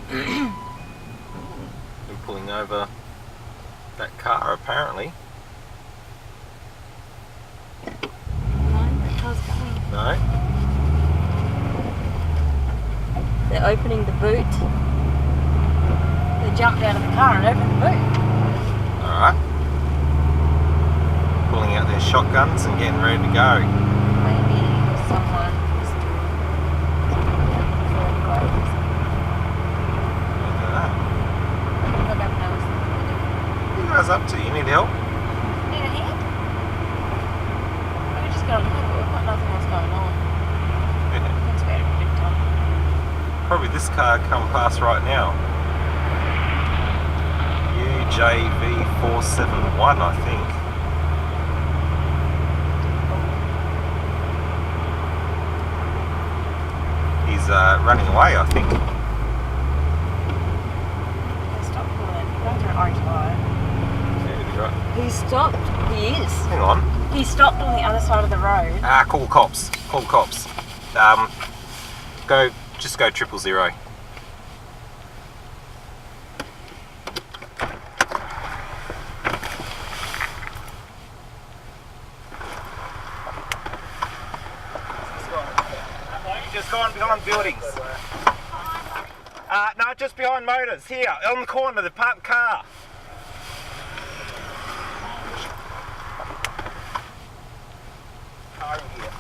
Been pulling over that car apparently. No, that car's going. No? They're opening the boot. They jumped out of the car and opened the boot. Alright. Pulling out their shotguns and getting ready to go. Maybe someone is doing What are you guys up to? You need help? Need a hand? We just got on the hook. We've got nothing else going on. It's better a bit time. Probably this car come past right now. UJV471, I think. He's running away, I think. He stopped pulling. Going through an orange light. Yeah, right. He stopped. He is. Hang on. He stopped on the other side of the road. Call cops. Call cops. Just go 000. Just gone behind buildings. No, just behind motors. Here, on the corner, the parked car. Car in here.